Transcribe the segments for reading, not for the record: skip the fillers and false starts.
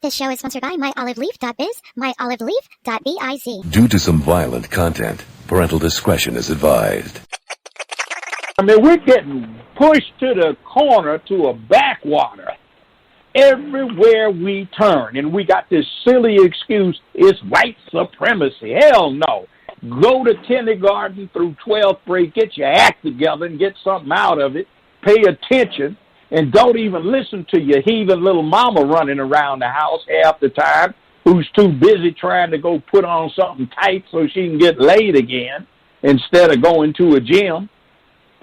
This show is sponsored by myoliveleaf.biz, myoliveleaf.biz. Due to some violent content, parental discretion is advised. I mean, we're getting pushed to the corner to a backwater everywhere we turn. And we got this silly excuse, it's white supremacy. Hell no. Go to kindergarten through 12th grade, get your act together and get something out of it. Pay attention. And don't even listen to your heathen little mama running around the house half the time who's too busy trying to go put on something tight so she can get laid again instead of going to a gym.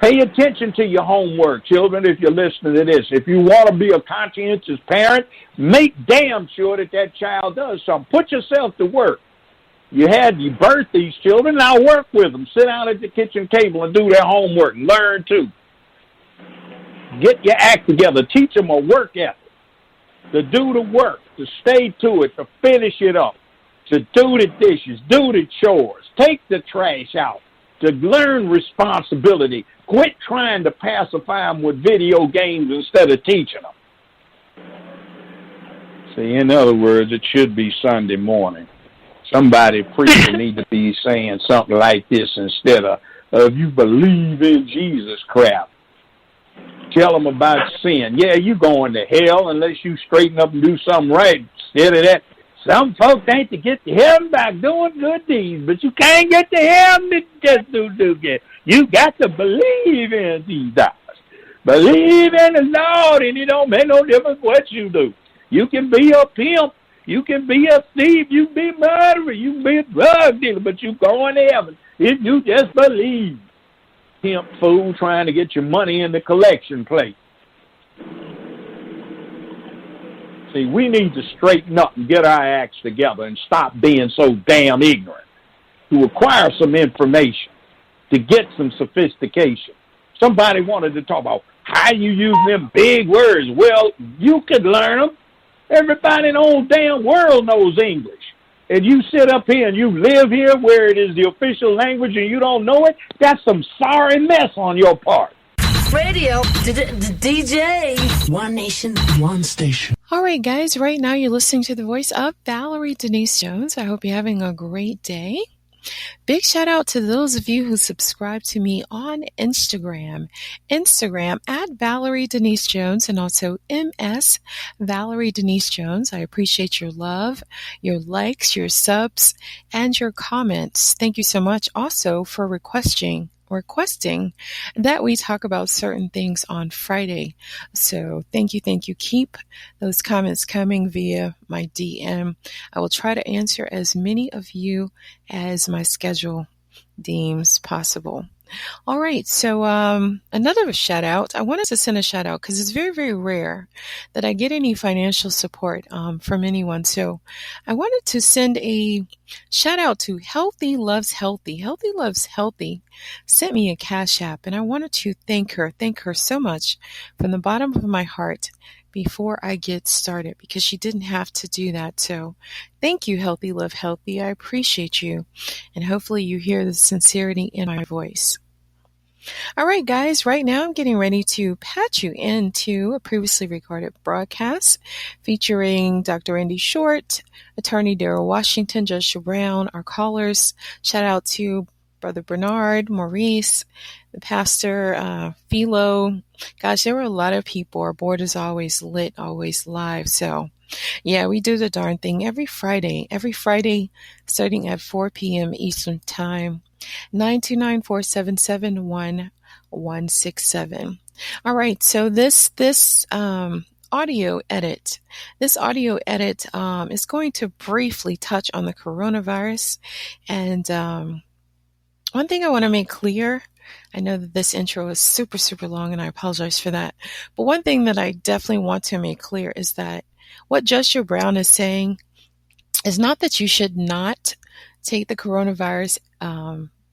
Pay attention to your homework, children, if you're listening to this. If you want to be a conscientious parent, make damn sure that child does something. Put yourself to work. You birth these children, now work with them. Sit down at the kitchen table and do their homework. Learn too. Get your act together. Teach them a work ethic. To do the work, to stay to it, to finish it up, to do the dishes, do the chores, take the trash out, to learn responsibility. Quit trying to pacify them with video games instead of teaching them. See, in other words, it should be Sunday morning. Somebody preacher need to be saying something like this instead of you believe in Jesus crap. Tell them about sin. Yeah, you going to hell unless you straighten up and do something right. Instead of that, some folks ain't to get to heaven by doing good deeds, but you can't get to heaven to just do good. You got to believe in these guys. Believe in the Lord, and it don't make no difference what you do. You can be a pimp. You can be a thief. You can be a murderer. You can be a drug dealer, but you going to heaven if you just believe. Pimp fool trying to get your money in the collection plate. See, we need to straighten up and get our acts together and stop being so damn ignorant. To acquire some information, to get some sophistication. Somebody wanted to talk about how you use them big words. Well, you could learn them. Everybody in the whole damn world knows English. And you sit up here and you live here where it is the official language and you don't know it, that's some sorry mess on your part. Radio, DJ. One nation, one station. All right, guys, right now you're listening to the voice of Valerie Denise Jones. I hope you're having a great day. Big shout out to those of you who subscribe to me on Instagram at Valerie Denise Jones and also MS Valerie Denise Jones. I appreciate your love, your likes, your subs, and your comments. Thank you so much also for requesting that we talk about certain things on Friday. So thank you. Keep those comments coming via my DM. I will try to answer as many of you as my schedule deems possible. All right. So another shout out. I wanted to send a shout out because it's very, very rare that I get any financial support from anyone. So I wanted to send a shout out to Healthy Loves Healthy. Healthy Loves Healthy sent me a Cash App, and I wanted to thank her so much from the bottom of my heart before I get started, because she didn't have to do that. So thank you, Healthy Love Healthy. I appreciate you. And hopefully you hear the sincerity in my voice. All right, guys, right now I'm getting ready to patch you into a previously recorded broadcast featuring Dr. Andy Short, Attorney Darryl Washington, Judge Brown, our callers. Shout out to Brother Bernard, Maurice, the pastor, Philo. Gosh, there were a lot of people. Our board is always lit, always live. So, yeah, we do the darn thing every Friday starting at 4 p.m. Eastern Time, 929-477-1167. All right, so this audio edit is going to briefly touch on the coronavirus. And one thing I want to make clear, I know that this intro is super, super long, and I apologize for that. But one thing that I definitely want to make clear is that what Judge Brown is saying is not that you should not take the coronavirus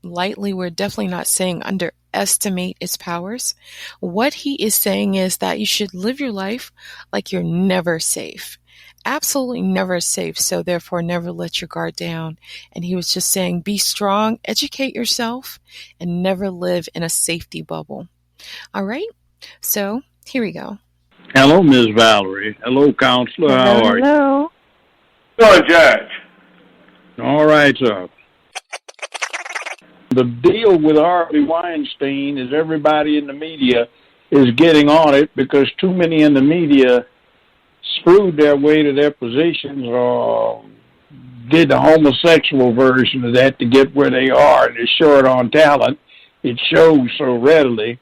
lightly. We're definitely not saying underestimate its powers. What he is saying is that you should live your life like you're never safe. Absolutely never safe. So therefore, never let your guard down. And he was just saying, be strong, educate yourself, and never live in a safety bubble. All right. So here we go. Hello, Ms. Valerie. Hello, Counselor. How are you? Hello. Doing, Judge. All right, sir. The deal with Harvey Weinstein is everybody in the media is getting on it because too many in the media screwed their way to their positions or did the homosexual version of that to get where they are, and they're short on talent. It shows so readily.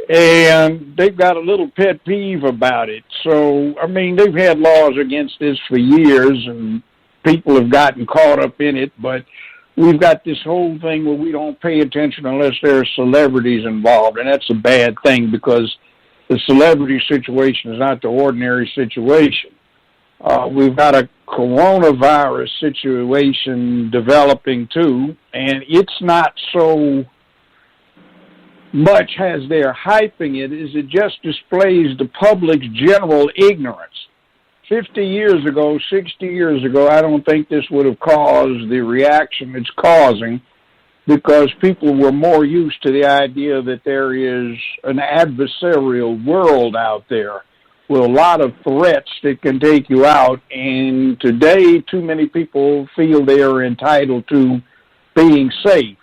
And they've got a little pet peeve about it. So, I mean, they've had laws against this for years, and people have gotten caught up in it, but we've got this whole thing where we don't pay attention unless there are celebrities involved, and that's a bad thing because the celebrity situation is not the ordinary situation. We've got a coronavirus situation developing too, and it's not so much as they're hyping it as it just displays the public's general ignorance. 50 years ago, 60 years ago, I don't think this would have caused the reaction it's causing because people were more used to the idea that there is an adversarial world out there with a lot of threats that can take you out, and today too many people feel they are entitled to being safe.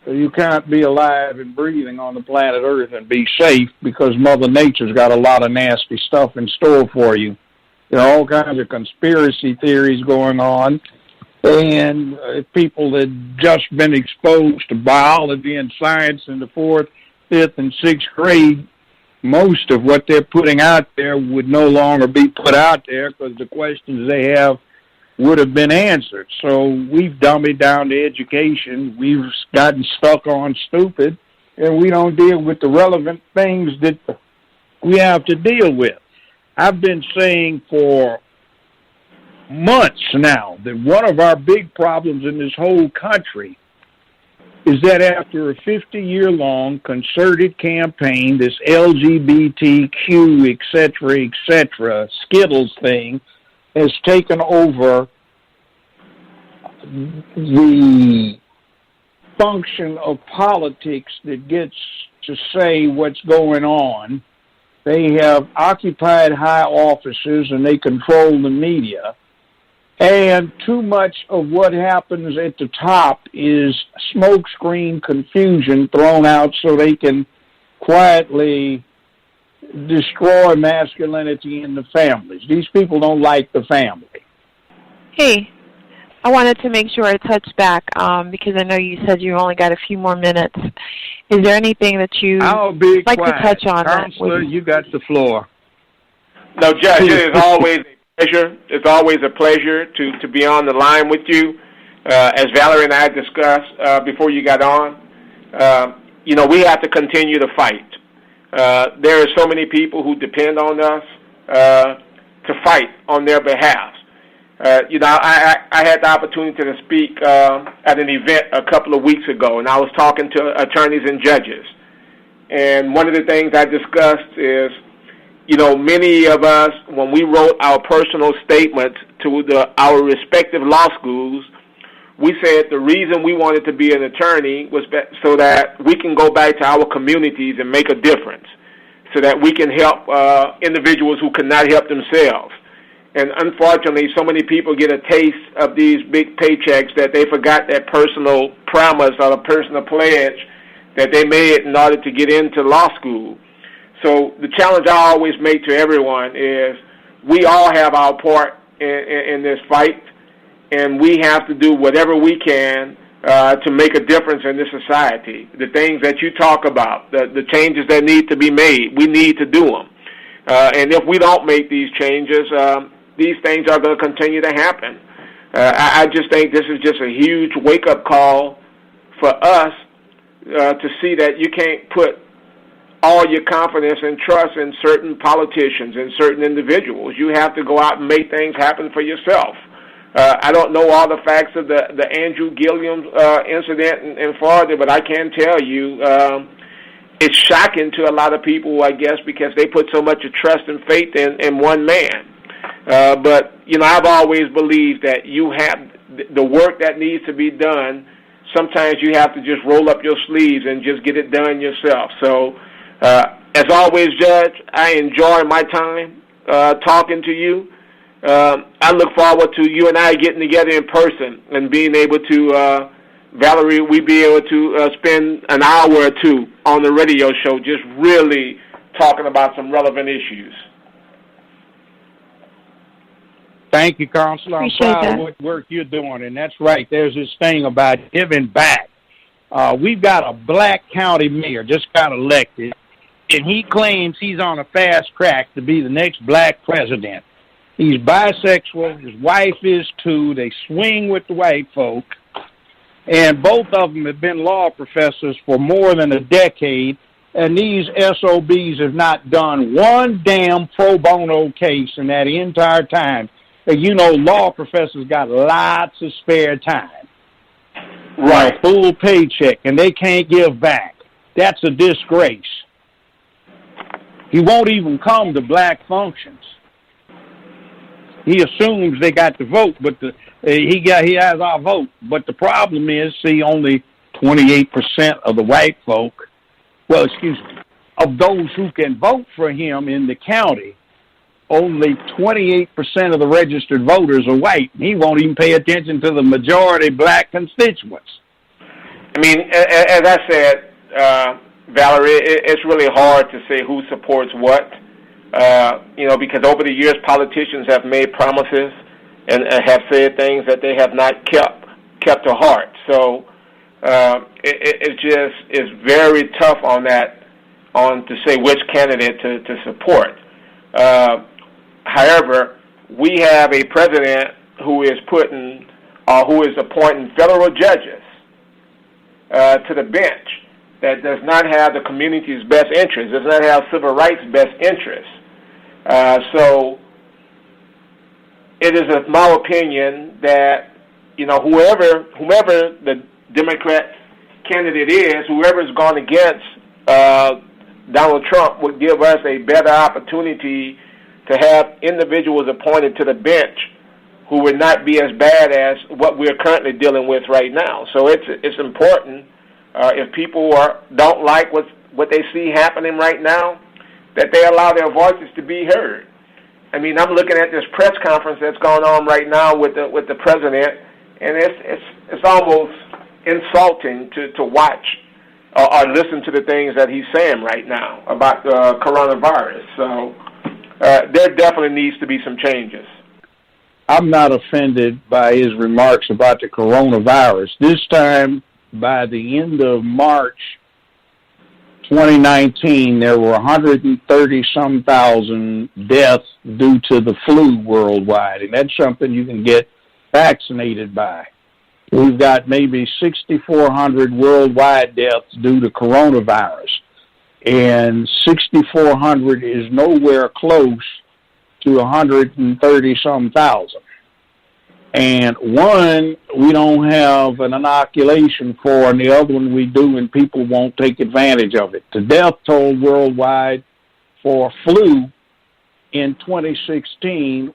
So you can't be alive and breathing on the planet Earth and be safe because Mother Nature's got a lot of nasty stuff in store for you. There are all kinds of conspiracy theories going on, and people that just been exposed to biology and science in the 4th, 5th, and 6th grade, most of what they're putting out there would no longer be put out there because the questions they have would have been answered. So we've dummied down the education. We've gotten stuck on stupid, and we don't deal with the relevant things that we have to deal with. I've been saying for months now that one of our big problems in this whole country is that after a 50-year-long concerted campaign, this LGBTQ, et cetera, Skittles thing has taken over the function of politics that gets to say what's going on. They have occupied high offices and they control the media. And too much of what happens at the top is smokescreen confusion thrown out so they can quietly destroy masculinity in the families. These people don't like the family. Hey, I wanted to make sure I touched back because I know you said you only got a few more minutes. Is there anything that you like quiet. to touch on? Counselor, you got the floor. No, Judge, it is always a pleasure. It's always a pleasure to be on the line with you. As Valerie and I discussed before you got on, we have to continue to fight. There are so many people who depend on us to fight on their behalf. I had the opportunity to speak at an event a couple of weeks ago, and I was talking to attorneys and judges. And one of the things I discussed is, many of us, when we wrote our personal statements to our respective law schools, we said the reason we wanted to be an attorney was so that we can go back to our communities and make a difference, so that we can help individuals who cannot help themselves. And unfortunately, so many people get a taste of these big paychecks that they forgot that personal promise or a personal pledge that they made in order to get into law school. So the challenge I always make to everyone is we all have our part in this fight, and we have to do whatever we can to make a difference in this society. The things that you talk about, the changes that need to be made, we need to do them. And if we don't make these changes, these things are going to continue to happen. I just think this is just a huge wake-up call for us to see that you can't put all your confidence and trust in certain politicians and certain individuals. You have to go out and make things happen for yourself. I don't know all the facts of the Andrew Gillum incident in Florida, but I can tell you it's shocking to a lot of people, I guess, because they put so much of trust and faith in one man. But, I've always believed that you have the work that needs to be done. Sometimes you have to just roll up your sleeves and just get it done yourself. So, as always, Judge, I enjoy my time talking to you. I look forward to you and I getting together in person and being able to, Valerie, we be able to spend an hour or two on the radio show just really talking about some relevant issues. Thank you, Counselor. I'm Appreciate proud that. of what work you're doing, and that's right. There's this thing about giving back. We've got a black county mayor just got elected, and he claims he's on a fast track to be the next black president. He's bisexual. His wife is too. They swing with the white folk, and both of them have been law professors for more than a decade, and these SOBs have not done one damn pro bono case in that entire time. You know, law professors got lots of spare time. Right. A full paycheck, and they can't give back. That's a disgrace. He won't even come to black functions. He assumes they got the vote, but he has our vote. But the problem is, see, only 28% of the white folk, well, excuse me, of those who can vote for him in the county, only 28% of the registered voters are white. He won't even pay attention to the majority black constituents. I mean, as I said, Valerie, it's really hard to say who supports what, because over the years politicians have made promises and have said things that they have not kept to heart. So it just is very tough on to say which candidate to support. However, we have a president who is appointing federal judges to the bench that does not have the community's best interest, does not have civil rights' best interest. So it is my opinion that whoever the Democrat candidate is, whoever is gone against Donald Trump would give us a better opportunity to have individuals appointed to the bench who would not be as bad as what we're currently dealing with right now. So it's important if people don't like what they see happening right now, that they allow their voices to be heard. I mean, I'm looking at this press conference that's going on right now with the president, and it's almost insulting to watch or listen to the things that he's saying right now about the coronavirus. So there definitely needs to be some changes. I'm not offended by his remarks about the coronavirus. This time, by the end of March 2019, there were 130-some thousand deaths due to the flu worldwide, and that's something you can get vaccinated by. We've got maybe 6,400 worldwide deaths due to coronavirus, and 6,400 is nowhere close to 130-some thousand. And one we don't have an inoculation for, and the other one we do, and people won't take advantage of it. The death toll worldwide for flu in 2019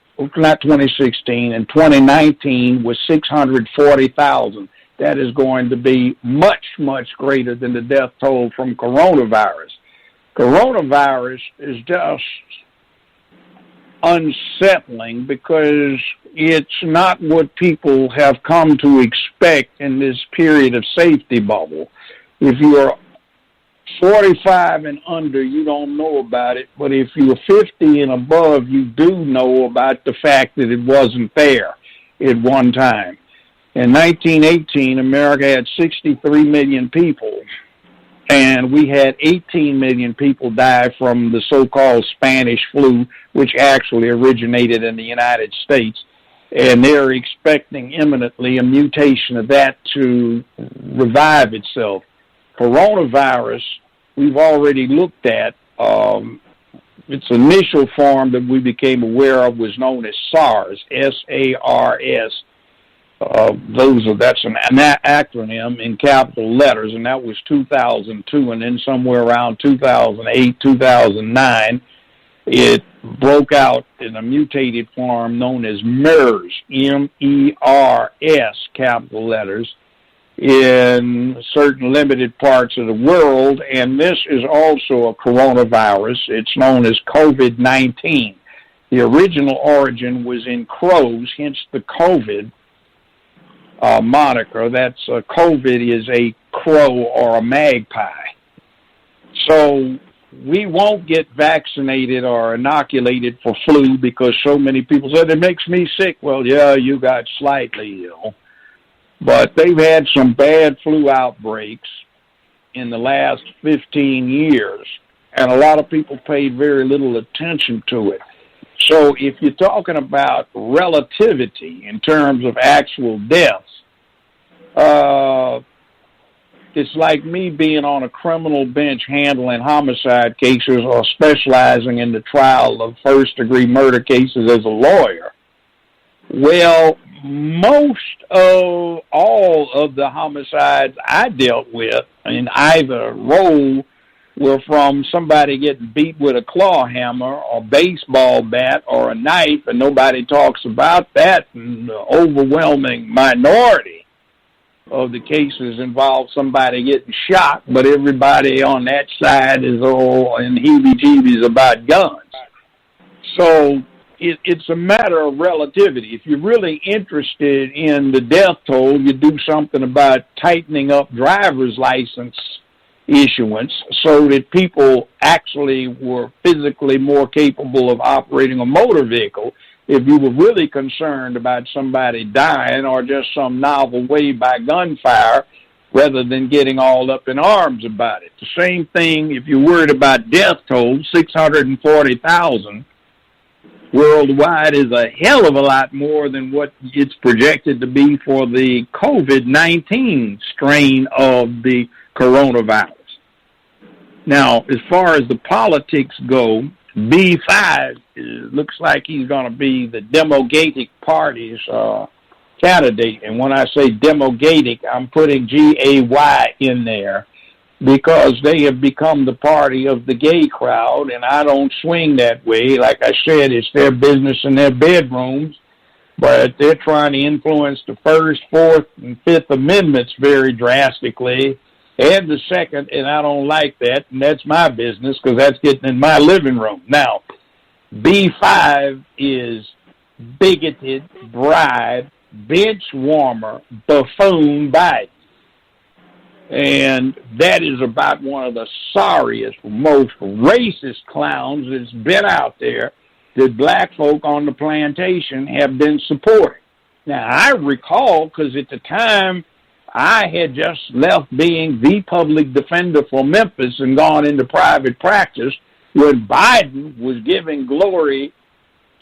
was 640,000. That is going to be much, much greater than the death toll from coronavirus. Coronavirus is just unsettling because it's not what people have come to expect in this period of safety bubble. If you're 45 and under, you don't know about it, but if you're 50 and above, you do know about the fact that it wasn't there at one time. In 1918, America had 63 million people, and we had 18 million people die from the so-called Spanish flu, which actually originated in the United States. And they're expecting imminently a mutation of that to revive itself. Coronavirus, we've already looked at. Its initial form that we became aware of was known as SARS, S-A-R-S. That's an acronym in capital letters, and that was 2002, and then somewhere around 2008, 2009, it broke out in a mutated form known as MERS, M-E-R-S, capital letters, in certain limited parts of the world, and this is also a coronavirus. It's known as COVID-19. The original origin was in crows, hence the COVID moniker. That's COVID is a crow or a magpie. So we won't get vaccinated or inoculated for flu because so many people said it makes me sick. Well, yeah, you got slightly ill. But they've had some bad flu outbreaks in the last 15 years, and a lot of people paid very little attention to it. So if you're talking about relativity in terms of actual deaths, it's like me being on a criminal bench handling homicide cases or specializing in the trial of first-degree murder cases as a lawyer. Well, most of all of the homicides I dealt with in either role were from somebody getting beat with a claw hammer or baseball bat or a knife, and nobody talks about that. And the overwhelming minority of the cases involve somebody getting shot, but everybody on that side is all in heebie-jeebies about guns. So it's a matter of relativity. If you're really interested in the death toll, you do something about tightening up driver's license issuance so that people actually were physically more capable of operating a motor vehicle. If you were really concerned about somebody dying or just some novel way by gunfire rather than getting all up in arms about it. The same thing if you're worried about death toll, 640,000 worldwide is a hell of a lot more than what it's projected to be for the COVID-19 strain of the coronavirus. Now, as far as the politics go, B5 looks like he's going to be the Democratic Party's candidate. And when I say Democratic, I'm putting G-A-Y in there because they have become the party of the gay crowd, and I don't swing that way. Like I said, it's their business in their bedrooms, but they're trying to influence the First, Fourth, and Fifth Amendments very drastically, and the Second, and I don't like that, and that's my business because that's getting in my living room. Now, B5 is bigoted, bride, bench warmer, buffoon Biden. And that is about one of the sorriest, most racist clowns that's been out there that black folk on the plantation have been supporting. Now, I recall, because at the time, I had just left being the public defender for Memphis and gone into private practice when Biden was giving glory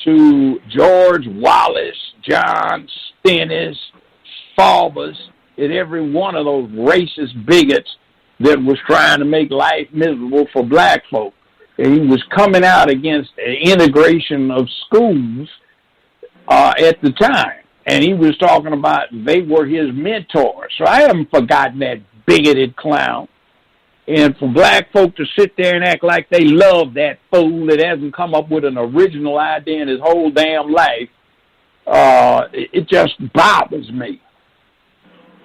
to George Wallace, John Stennis, Faubus, and every one of those racist bigots that was trying to make life miserable for black folk. And he was coming out against the integration of schools at the time. And he was talking about they were his mentors. So I haven't forgotten that bigoted clown. And for black folk to sit there and act like they love that fool that hasn't come up with an original idea in his whole damn life, it just bothers me.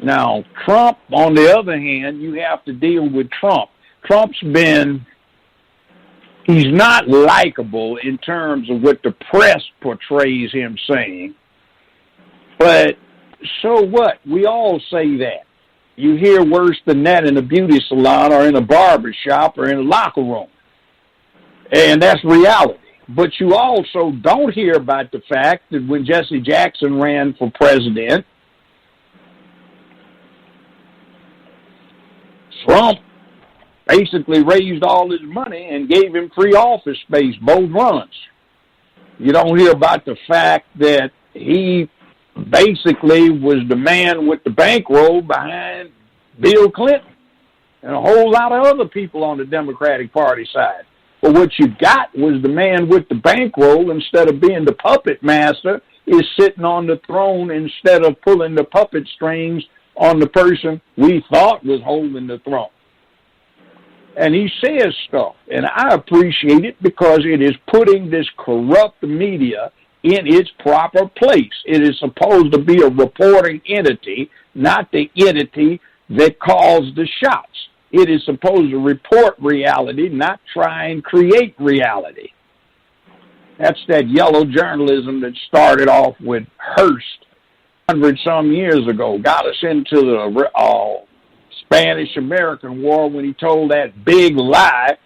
Now, Trump, on the other hand, you have to deal with Trump. He's not likable in terms of what the press portrays him saying. But so what? We all say that. You hear worse than that in a beauty salon or in a barber shop or in a locker room. And that's reality. But you also don't hear about the fact that when Jesse Jackson ran for president, Trump basically raised all his money and gave him free office space, both runs. You don't hear about the fact that he basically was the man with the bankroll behind Bill Clinton and a whole lot of other people on the Democratic Party side. But what you got was the man with the bankroll, instead of being the puppet master, is sitting on the throne instead of pulling the puppet strings on the person we thought was holding the throne. And he says stuff, and I appreciate it because it is putting this corrupt media in its proper place. It is supposed to be a reporting entity, not the entity that calls the shots. It is supposed to report reality, not try and create reality. That's that yellow journalism that started off with Hearst 100-some years ago, got us into the Spanish-American War when he told that big lie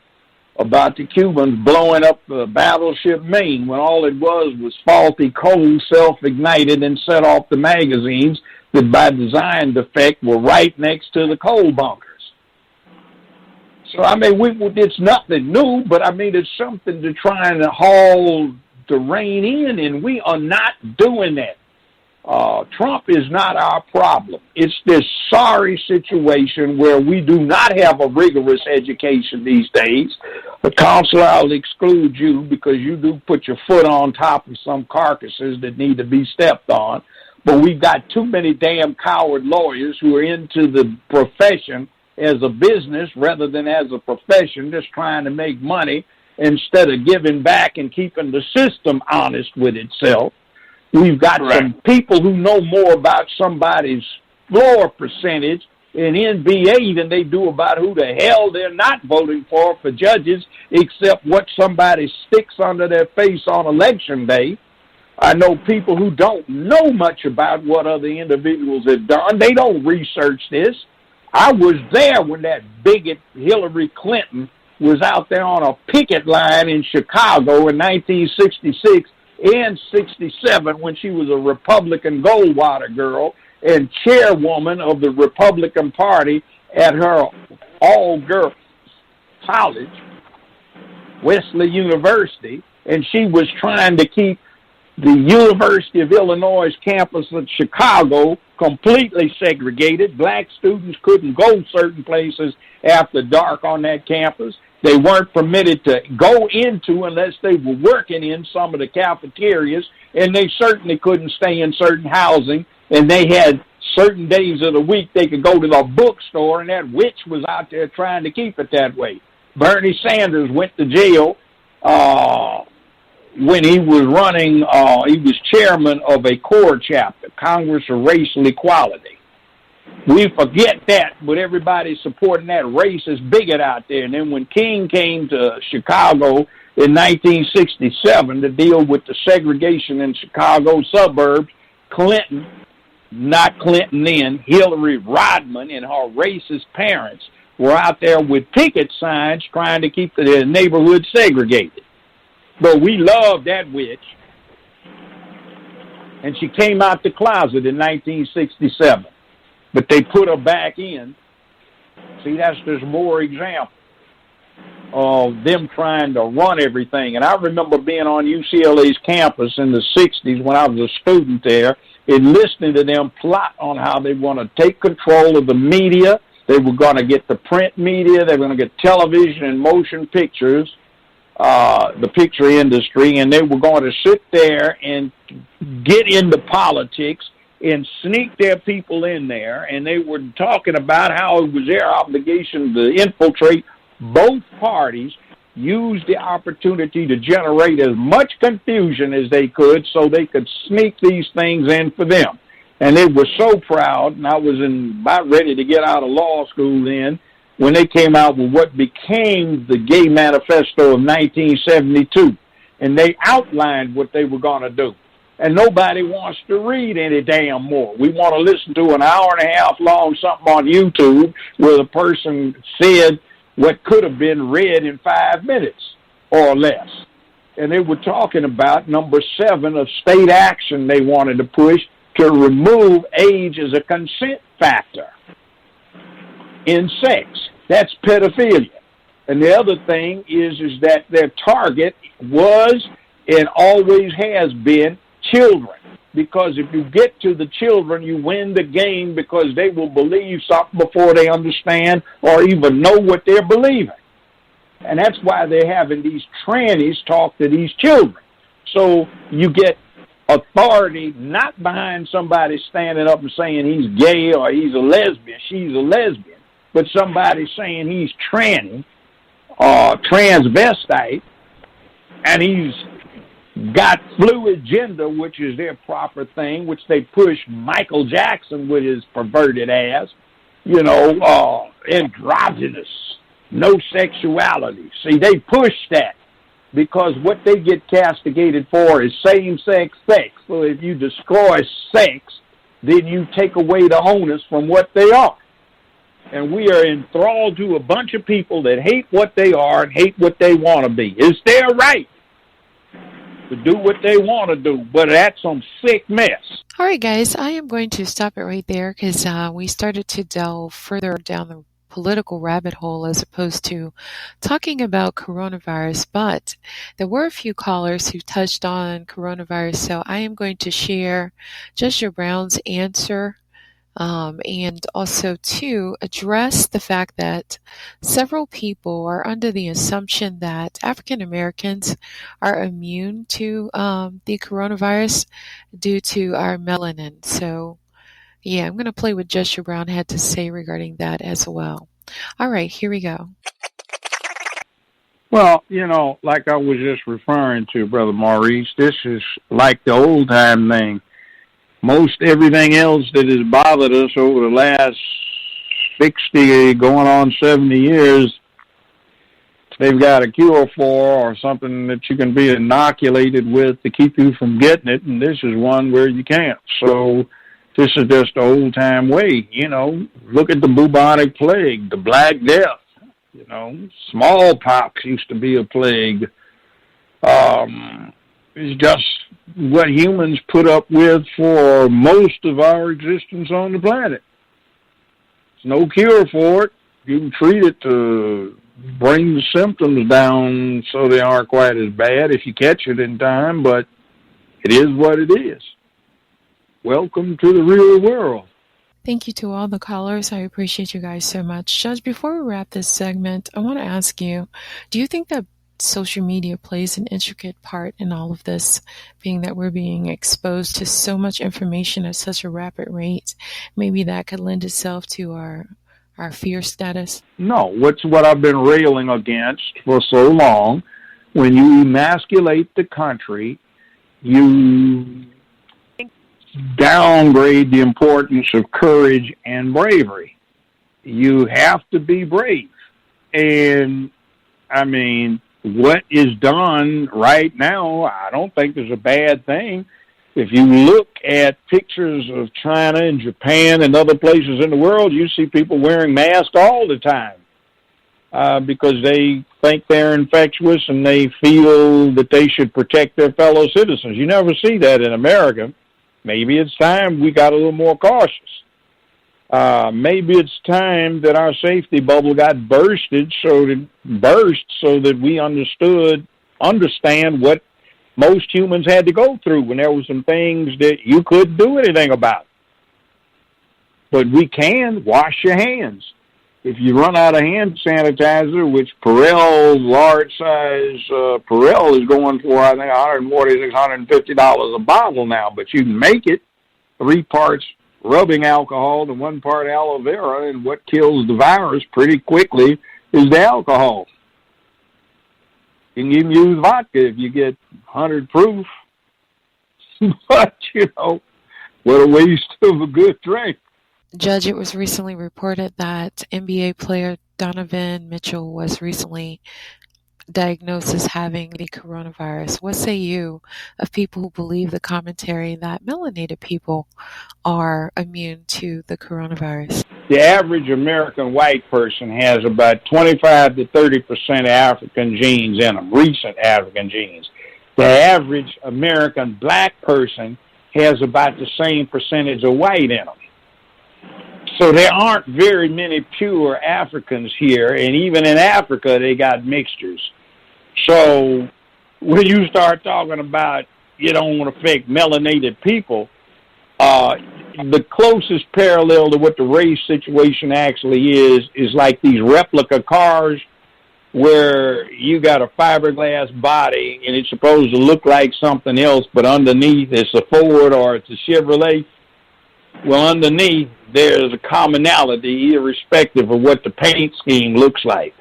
about the Cubans blowing up the battleship Maine, when all it was faulty coal self-ignited and set off the magazines that by design defect were right next to the coal bunkers. So, I mean, it's nothing new, but, I mean, it's something to try and haul the rain in, and we are not doing that. Trump is not our problem. It's this sorry situation where we do not have a rigorous education these days. The counselor, I'll exclude you because you do put your foot on top of some carcasses that need to be stepped on. But we've got too many damn coward lawyers who are into the profession as a business rather than as a profession, just trying to make money instead of giving back and keeping the system honest with itself. We've got some people who know more about somebody's floor percentage in NBA than they do about who the hell they're not voting for judges, except what somebody sticks under their face on election day. I know people who don't know much about what other individuals have done. They don't research this. I was there when that bigot Hillary Clinton was out there on a picket line in Chicago in 1966 and 67 when she was a Republican Goldwater girl and chairwoman of the Republican Party at her all-girls college, Wesley University, and she was trying to keep the University of Illinois campus in Chicago completely segregated. Black students couldn't go certain places after dark on that campus. They weren't permitted to go into unless they were working in some of the cafeterias, and they certainly couldn't stay in certain housing, and they had certain days of the week they could go to the bookstore, and that witch was out there trying to keep it that way. Bernie Sanders went to jail when he was running, he was chairman of a core chapter, Congress of Racial Equality. We forget that, but everybody supporting that racist bigot out there. And then when King came to Chicago in 1967 to deal with the segregation in Chicago suburbs, Clinton, not Clinton then, Hillary Rodham and her racist parents were out there with picket signs trying to keep the neighborhood segregated. But we loved that witch. And she came out the closet in 1967. But they put her back in. See, that's just more example of them trying to run everything. And I remember being on UCLA's campus in the 60s when I was a student there and listening to them plot on how they want to take control of the media. They were going to get the print media. They were going to get television and motion pictures, the picture industry, and they were going to sit there and get into politics and sneak their people in there, and they were talking about how it was their obligation to infiltrate both parties, use the opportunity to generate as much confusion as they could so they could sneak these things in for them. And they were so proud, and I was about ready to get out of law school then, when they came out with what became the Gay Manifesto of 1972, and they outlined what they were going to do. And nobody wants to read any damn more. We want to listen to an hour and a half long something on YouTube where the person said what could have been read in 5 minutes or less. And they were talking about number 7 of state action they wanted to push to remove age as a consent factor in sex. That's pedophilia. And the other thing is that their target was and always has been children, because if you get to the children, you win the game because they will believe something before they understand or even know what they're believing. And that's why they're having these trannies talk to these children. So you get authority not behind somebody standing up and saying he's gay or he's a lesbian, she's a lesbian, but somebody saying he's tranny or transvestite and he's got fluid gender, which is their proper thing, which they push Michael Jackson with his perverted ass, androgynous, no sexuality. See, they push that. because what they get castigated for is same-sex sex. So if you destroy sex, then you take away the onus from what they are. And we are enthralled to a bunch of people that hate what they are and hate what they want to be. It's their right to do what they want to do, but that's some sick mess. All right, guys, I am going to stop it right there because we started to delve further down the political rabbit hole as opposed to talking about coronavirus, but there were a few callers who touched on coronavirus, so I am going to share Judge Joe Brown's answer and also to address the fact that several people are under the assumption that African Americans are immune to the coronavirus due to our melanin. So yeah, I'm going to play what Judge Joe Brown had to say regarding that as well. All right, here we go. Well, like I was just referring to, Brother Maurice, this is like the old-time thing. Most everything else that has bothered us over the last 60, going on 70 years, they've got a cure for, or something that you can be inoculated with to keep you from getting it, and this is one where you can't. So this is just the old-time way. Look at the bubonic plague, the Black Death. Smallpox used to be a plague. It's just what humans put up with for most of our existence on the planet. There's no cure for it. You can treat it to bring the symptoms down so they aren't quite as bad if you catch it in time, but it is what it is. Welcome to the real world. Thank you to all the callers. I appreciate you guys so much. Judge, before we wrap this segment, I want to ask you, do you think that social media plays an intricate part in all of this, being that we're being exposed to so much information at such a rapid rate? Maybe that could lend itself to our fear status? No, what I've been railing against for so long. When you emasculate the country, you downgrade the importance of courage and bravery. You have to be brave. And, what is done right now, I don't think is a bad thing. If you look at pictures of China and Japan and other places in the world, you see people wearing masks all the time because they think they're infectious and they feel that they should protect their fellow citizens. You never see that in America. Maybe it's time we got a little more cautious. Maybe it's time that our safety bubble got burst so that we understand what most humans had to go through when there were some things that you couldn't do anything about. But we can wash your hands. If you run out of hand sanitizer, which Perel, large size Perel is going for, I think, $140, $150 a bottle now, but you can make it 3 parts rubbing alcohol to 1 part aloe vera, and what kills the virus pretty quickly is the alcohol. You can even use vodka if you get 100 proof. But, what a waste of a good drink. Judge, it was recently reported that NBA player Donovan Mitchell was recently diagnosed as having the coronavirus. What say you of people who believe the commentary that melanated people are immune to the coronavirus? The average American white person has about 25 to 30% African genes in them, recent African genes. The average American black person has about the same percentage of white in them. So there aren't very many pure Africans here, and even in Africa, they got mixtures. So when you start talking about you don't want to affect melanated people, the closest parallel to what the race situation actually is like these replica cars where you got a fiberglass body and it's supposed to look like something else, but underneath it's a Ford or it's a Chevrolet. Well, underneath, there's a commonality irrespective of what the paint scheme looks like.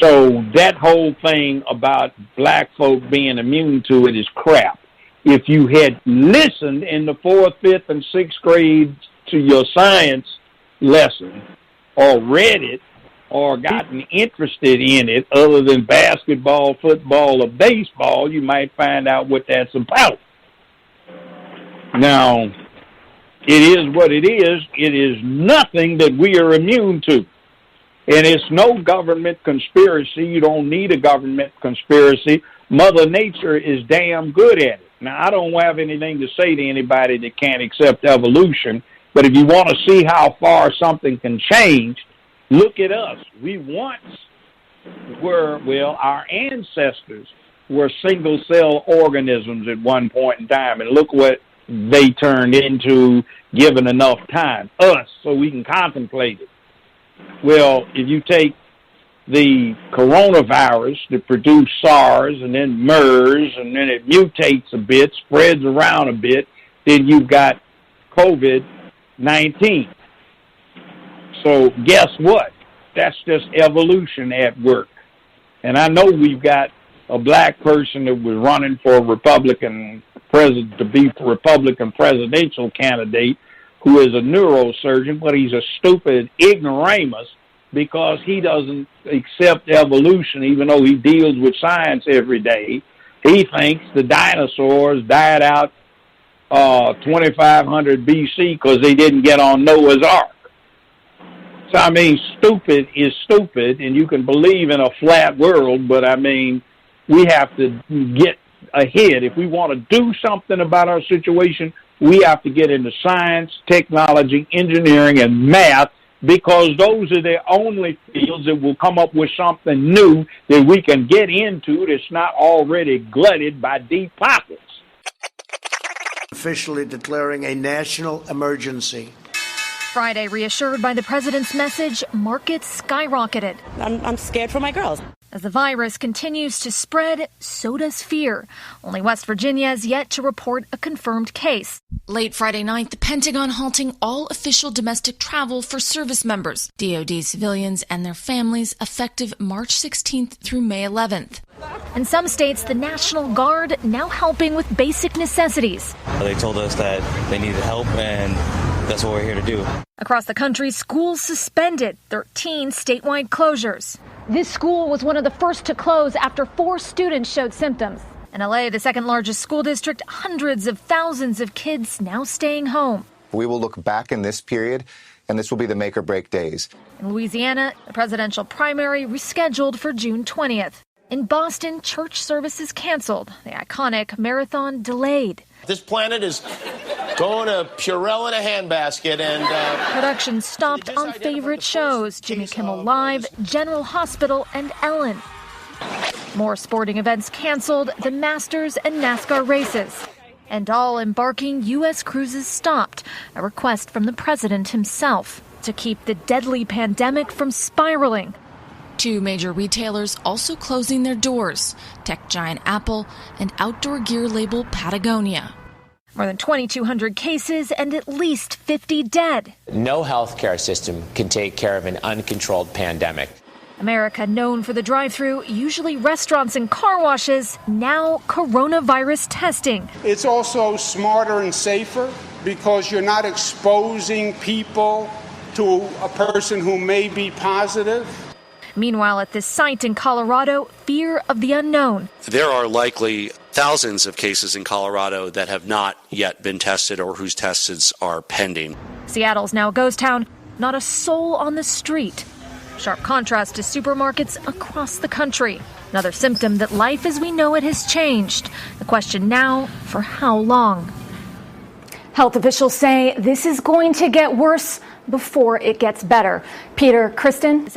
So that whole thing about black folk being immune to it is crap. If you had listened in the 4th, 5th, and 6th grade to your science lesson or read it or gotten interested in it other than basketball, football, or baseball, you might find out what that's about. Now, it is what it is. It is nothing that we are immune to. And it's no government conspiracy. You don't need a government conspiracy. Mother Nature is damn good at it. Now, I don't have anything to say to anybody that can't accept evolution, but if you want to see how far something can change, look at us. We once were, well, our ancestors were single-cell organisms at one point in time, and look what they turned into given enough time, us, so we can contemplate it. Well, if you take the coronavirus that produced SARS and then MERS, and then it mutates a bit, spreads around a bit, then you've got COVID-19. So guess what? That's just evolution at work. And I know we've got a black person that was running for Republican president to be Republican presidential candidate who is a neurosurgeon, but he's a stupid ignoramus because he doesn't accept evolution, even though he deals with science every day. He thinks the dinosaurs died out 2500 BC because they didn't get on Noah's Ark. So, I mean, stupid is stupid, and you can believe in a flat world, but, I mean, we have to get ahead. If we want to do something about our situation, we have to get into science, technology, engineering, and math, because those are the only fields that will come up with something new that we can get into that's not already glutted by deep pockets. Officially declaring a national emergency. Friday, reassured by the president's message, markets skyrocketed. I'm scared for my girls. As the virus continues to spread, so does fear. Only West Virginia has yet to report a confirmed case. Late Friday night, the Pentagon halting all official domestic travel for service members, DoD civilians and their families, effective March 16th through May 11th. In some states, the National Guard now helping with basic necessities. They told us that they needed help, and that's what we're here to do. Across the country, schools suspended, 13 statewide closures. This school was one of the first to close after 4 students showed symptoms. In LA, the second largest school district, hundreds of thousands of kids now staying home. We will look back in this period, and this will be the make or break days. In Louisiana, the presidential primary rescheduled for June 20th. In Boston, church services canceled. The iconic marathon delayed. This planet is going to Purell in a handbasket, and production stopped on favorite shows: Jimmy Kimmel Live, General Hospital, and Ellen. More sporting events canceled, the Masters and NASCAR races. And all embarking U.S. cruises stopped, a request from the president himself to keep the deadly pandemic from spiraling. 2 major retailers also closing their doors: tech giant Apple and outdoor gear label Patagonia. More than 2,200 cases and at least 50 dead. No healthcare system can take care of an uncontrolled pandemic. America, known for the drive-thru, usually restaurants and car washes, now coronavirus testing. It's also smarter and safer because you're not exposing people to a person who may be positive. Meanwhile, at this site in Colorado, fear of the unknown. There are likely thousands of cases in Colorado that have not yet been tested or whose tests are pending. Seattle's now a ghost town, not a soul on the street. Sharp contrast to supermarkets across the country. Another symptom that life as we know it has changed. The question now, for how long? Health officials say this is going to get worse before it gets better. Peter, Kristen.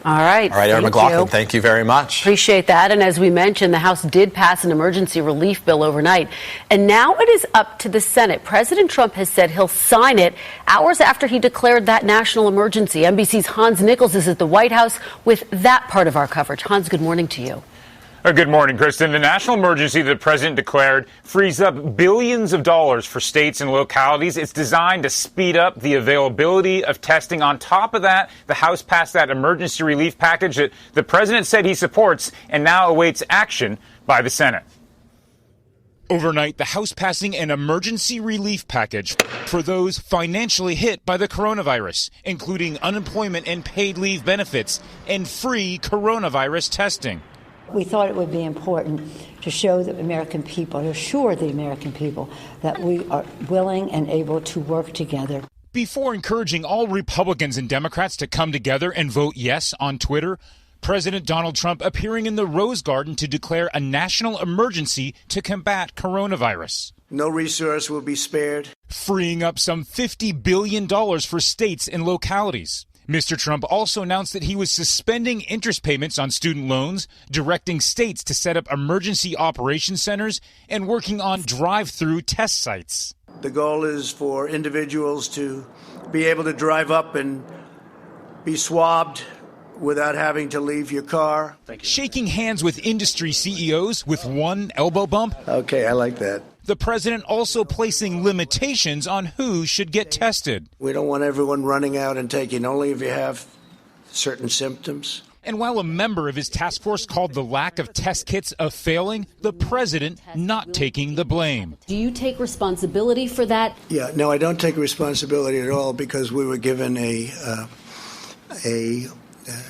All right, Aaron McLaughlin, thank you very much. Appreciate that. And as we mentioned, the House did pass an emergency relief bill overnight. And now it is up to the Senate. President Trump has said he'll sign it hours after he declared that national emergency. NBC's Hans Nichols is at the White House with that part of our coverage. Hans, good morning to you. Good morning, Kristen. The national emergency the president declared frees up billions of dollars for states and localities. It's designed to speed up the availability of testing. On top of that, the House passed that emergency relief package that the president said he supports and now awaits action by the Senate. Overnight, the House passing an emergency relief package for those financially hit by the coronavirus, including unemployment and paid leave benefits and free coronavirus testing. We thought it would be important to show the American people, to assure the American people that we are willing and able to work together. Before encouraging all Republicans and Democrats to come together and vote yes on Twitter, President Donald Trump appearing in the Rose Garden to declare a national emergency to combat coronavirus. No resource will be spared. Freeing up some $50 billion for states and localities. Mr. Trump also announced that he was suspending interest payments on student loans, directing states to set up emergency operation centers, and working on drive-through test sites. The goal is for individuals to be able to drive up and be swabbed without having to leave your car. Shaking hands with industry CEOs with one elbow bump. Okay, I like that. The president also placing limitations on who should get tested. We don't want everyone running out and taking, only if you have certain symptoms. And while a member of his task force called the lack of test kits a failing, the president not taking the blame. Do you take responsibility for that? Yeah, no, I don't take responsibility at all because we were given a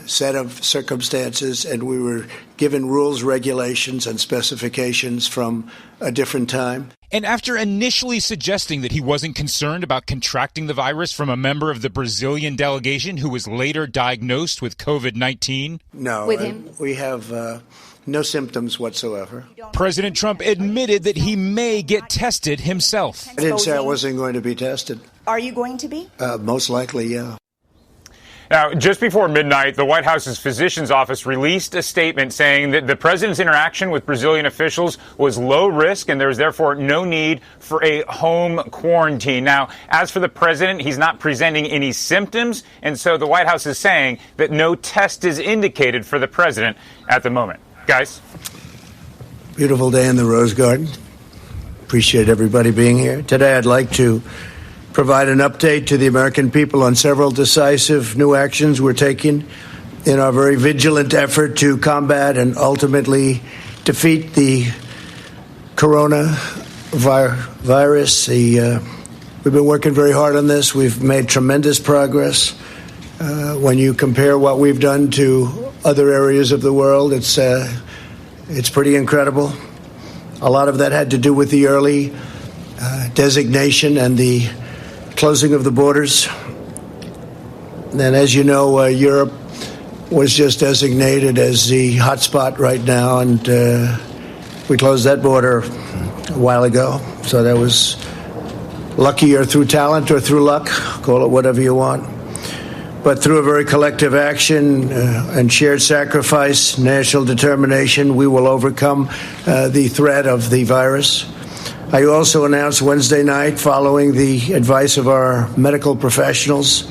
set of circumstances and we were given rules, regulations, and specifications from a different time. And after initially suggesting that he wasn't concerned about contracting the virus from a member of the Brazilian delegation who was later diagnosed with COVID-19. No, we have no symptoms whatsoever. President Trump admitted that he may get tested himself. I didn't say I wasn't going to be tested. Are you going to be? Most likely, yeah. Now, just before midnight, the White House's physician's office released a statement saying that the president's interaction with Brazilian officials was low risk and there was therefore no need for a home quarantine. Now, as for the president, he's not presenting any symptoms, and so the White House is saying that no test is indicated for the president at the moment. Guys? Beautiful day in the Rose Garden. Appreciate everybody being here. Today I'd like to provide an update to the American people on several decisive new actions we're taking in our very vigilant effort to combat and ultimately defeat the coronavirus. We've been working very hard on this. We've made tremendous progress. When you compare what we've done to other areas of the world, it's pretty incredible. A lot of that had to do with the early designation and the closing of the borders. And as you know, Europe was just designated as the hotspot right now, and we closed that border a while ago. So that was lucky or through talent or through luck, call it whatever you want. But through a very collective action and shared sacrifice, national determination, we will overcome the threat of the virus. I also announced Wednesday night, following the advice of our medical professionals,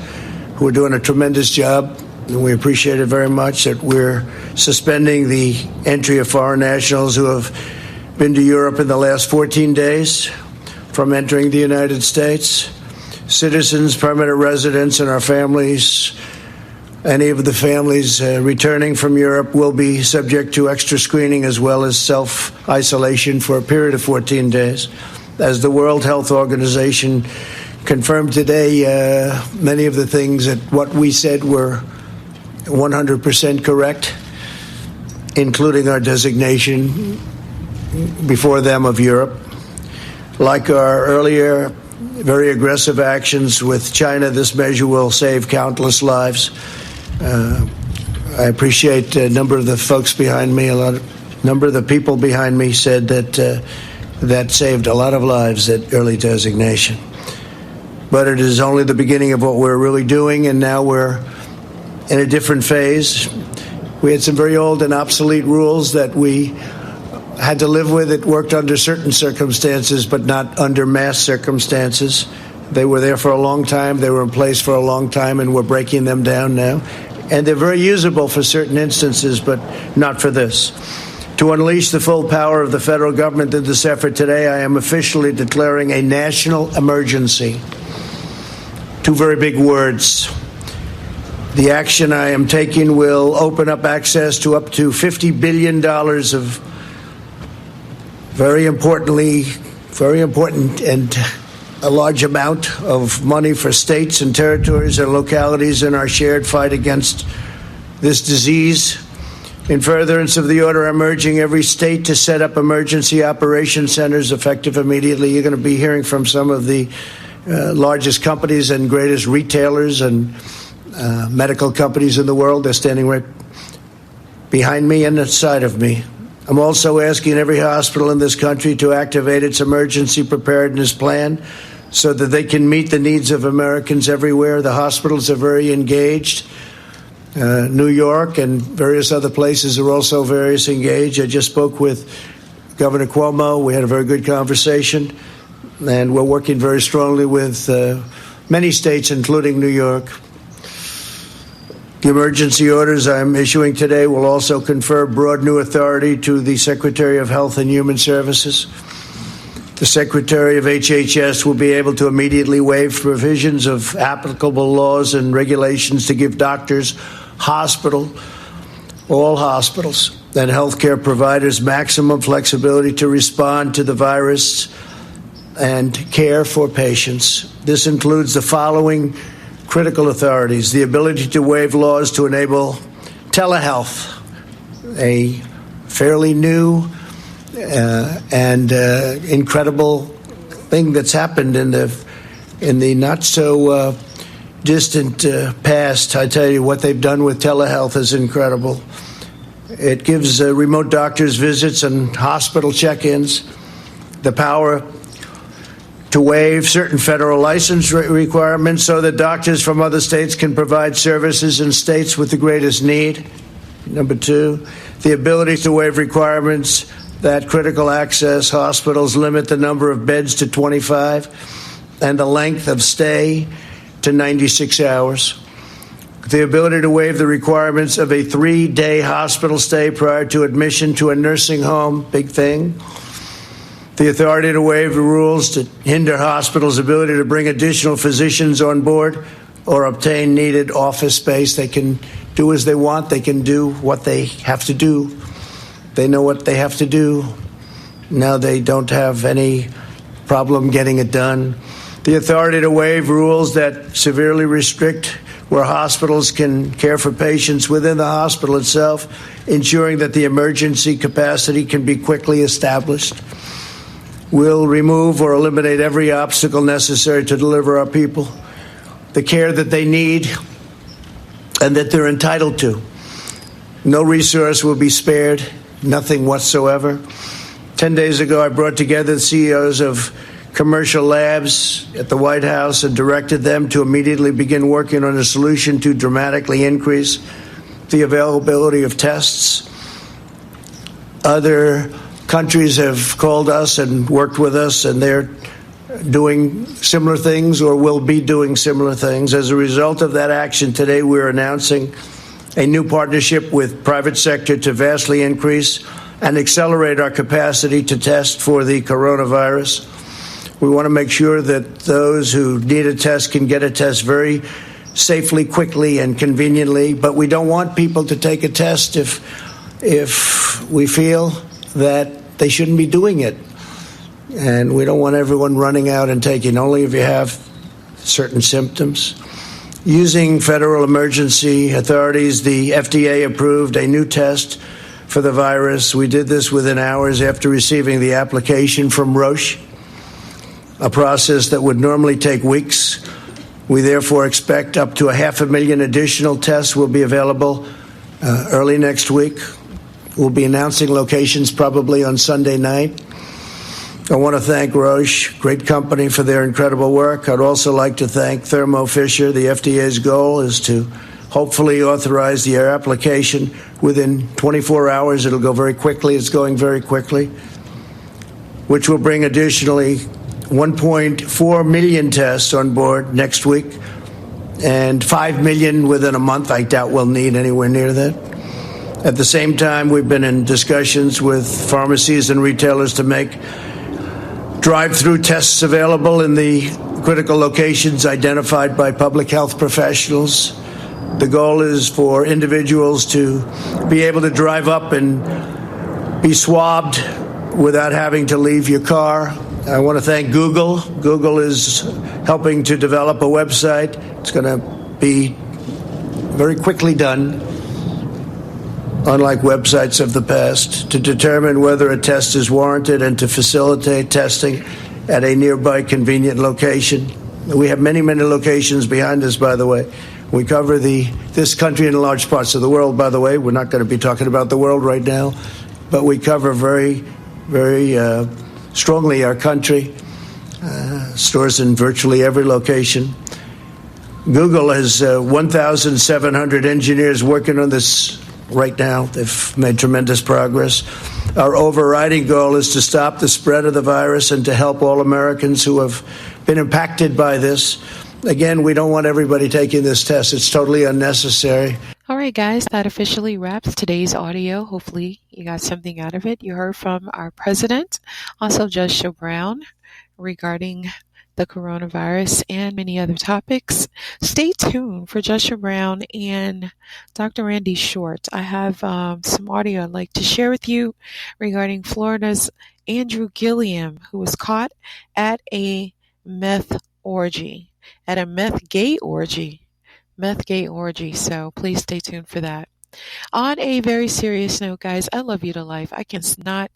who are doing a tremendous job, and we appreciate it very much, that we're suspending the entry of foreign nationals who have been to Europe in the last 14 days from entering the United States. Citizens, permanent residents, and our families, any of the families returning from Europe will be subject to extra screening as well as self-isolation for a period of 14 days. As the World Health Organization confirmed today, many of the things that what we said were 100% correct, including our designation before them of Europe. Like our earlier very aggressive actions with China, this measure will save countless lives. I appreciate a number of the folks behind me, number of the people behind me said that that saved a lot of lives, that early designation. But it is only the beginning of what we're really doing, and now we're in a different phase. We had some very old and obsolete rules that we had to live with. It worked under certain circumstances, but not under mass circumstances. They were there for a long time. They were in place for a long time, and we're breaking them down now. And they're very usable for certain instances, but not for this. To unleash the full power of the federal government in this effort today, I am officially declaring a national emergency. Two very big words. The action I am taking will open up access to up to $50 billion of very important and a large amount of money for states and territories and localities in our shared fight against this disease. In furtherance of the order, I'm urging every state to set up emergency operation centers effective immediately. You're going to be hearing from some of the largest companies and greatest retailers and medical companies in the world. They're standing right behind me and inside of me. I'm also asking every hospital in this country to activate its emergency preparedness plan so that they can meet the needs of Americans everywhere. The hospitals are very engaged. New York and various other places are also very engaged. I just spoke with Governor Cuomo. We had a very good conversation, and we're working very strongly with many states, including New York. The emergency orders I'm issuing today will also confer broad new authority to the Secretary of Health and Human Services. The Secretary of HHS will be able to immediately waive provisions of applicable laws and regulations to give doctors, all hospitals, and healthcare providers maximum flexibility to respond to the virus and care for patients. This includes the following critical authorities: the ability to waive laws to enable telehealth, a fairly new and incredible thing that's happened in the not so distant past. I tell you, what they've done with telehealth is incredible. It gives remote doctors visits and hospital check-ins, the power to waive certain federal license requirements so that doctors from other states can provide services in states with the greatest need. Number two, the ability to waive requirements that critical access hospitals limit the number of beds to 25 and the length of stay to 96 hours. The ability to waive the requirements of a 3-day hospital stay prior to admission to a nursing home, big thing. The authority to waive the rules to hinder hospitals' ability to bring additional physicians on board or obtain needed office space. They can do as they want. They can do what they have to do. They know what they have to do. Now they don't have any problem getting it done. The authority to waive rules that severely restrict where hospitals can care for patients within the hospital itself, ensuring that the emergency capacity can be quickly established. We'll remove or eliminate every obstacle necessary to deliver our people the care that they need and that they're entitled to. No resource will be spared, nothing whatsoever. 10 days ago, I brought together the CEOs of commercial labs at the White House and directed them to immediately begin working on a solution to dramatically increase the availability of tests. Other countries have called us and worked with us, and they're doing similar things or will be doing similar things. As a result of that action today, we're announcing a new partnership with private sector to vastly increase and accelerate our capacity to test for the coronavirus. We want to make sure that those who need a test can get a test very safely, quickly, and conveniently. But we don't want people to take a test if we feel that they shouldn't be doing it. And we don't want everyone running out and taking, only if you have certain symptoms. Using federal emergency authorities, the FDA approved a new test for the virus. We did this within hours after receiving the application from Roche, a process that would normally take weeks. We therefore expect up to 500,000 additional tests will be available early next week. We'll be announcing locations probably on Sunday night. I want to thank Roche, great company, for their incredible work. I'd also like to thank Thermo Fisher. The FDA's goal is to hopefully authorize the application within 24 hours. It'll go very quickly. It's going very quickly, which will bring additionally 1.4 million tests on board next week and 5 million within a month. I doubt we'll need anywhere near that. At the same time, we've been in discussions with pharmacies and retailers to make drive-through tests available in the critical locations identified by public health professionals. The goal is for individuals to be able to drive up and be swabbed without having to leave your car. I want to thank Google. Google is helping to develop a website. It's going to be very quickly done, unlike websites of the past, to determine whether a test is warranted and to facilitate testing at a nearby convenient location. We have many, many locations behind us, by the way. We cover this country and large parts of the world, by the way. We're not going to be talking about the world right now, but we cover very, very strongly our country. Stores in virtually every location. Google has 1,700 engineers working on this right now. They've made tremendous progress. Our overriding goal is to stop the spread of the virus and to help all Americans who have been impacted by this. Again, we don't want everybody taking this test. It's totally unnecessary. All right, guys, that officially wraps today's audio. Hopefully you got something out of it. You heard from our president, also Judge Joe Brown, regarding the coronavirus and many other topics. Stay tuned for Judge Joe Brown and Dr. Randy Short. I have some audio I'd like to share with you regarding Florida's Andrew Gillum, who was caught at a meth orgy. At a meth gay orgy. So please stay tuned for that. On a very serious note, guys, I love you to life. I cannot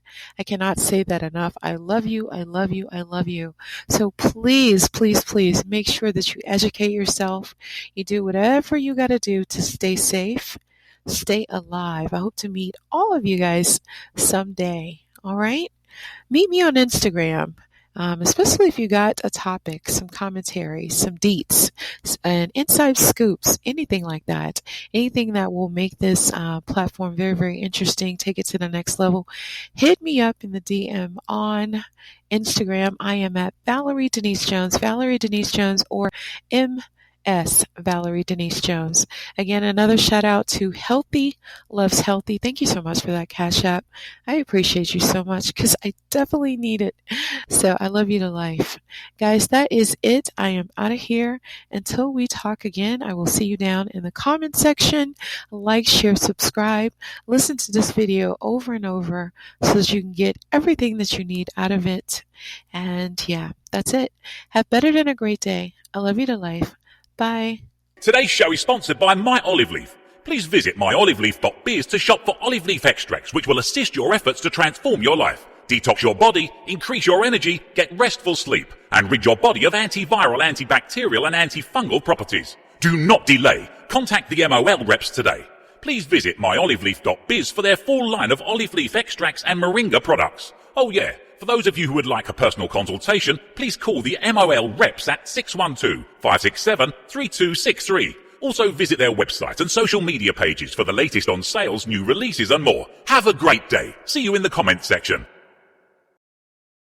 say that enough. I love you. I love you. I love you. So please, please, please make sure that you educate yourself. You do whatever you got to do to stay safe, stay alive. I hope to meet all of you guys someday. All right? Meet me on Instagram. Especially if you got a topic, some commentary, some deets, and inside scoops, anything like that. Anything that will make this platform very, very interesting, take it to the next level. Hit me up in the DM on Instagram. I am at Valerie Denise Jones, Valerie Denise Jones, or Valerie Denise Jones. Again, another shout out to Healthy Loves Healthy. Thank you so much for that Cash App. I appreciate you so much because I definitely need it. So I love you to life. Guys, that is it. I am out of here. Until we talk again, I will see you down in the comment section. Like, share, subscribe. Listen to this video over and over so that you can get everything that you need out of it. And yeah, that's it. Have better than a great day. I love you to life. Bye. Today's show is sponsored by My Olive Leaf. Please visit myoliveleaf.biz to shop for olive leaf extracts which will assist your efforts to transform your life, detox your body, increase your energy, get restful sleep, and rid your body of antiviral, antibacterial, and antifungal properties. Do not delay. Contact the MOL reps today. Please visit myoliveleaf.biz for their full line of olive leaf extracts and moringa products. Oh yeah. For those of you who would like a personal consultation, please call the MOL reps at 612-567-3263. Also visit their website and social media pages for the latest on sales, new releases and more. Have a great day. See you in the comments section.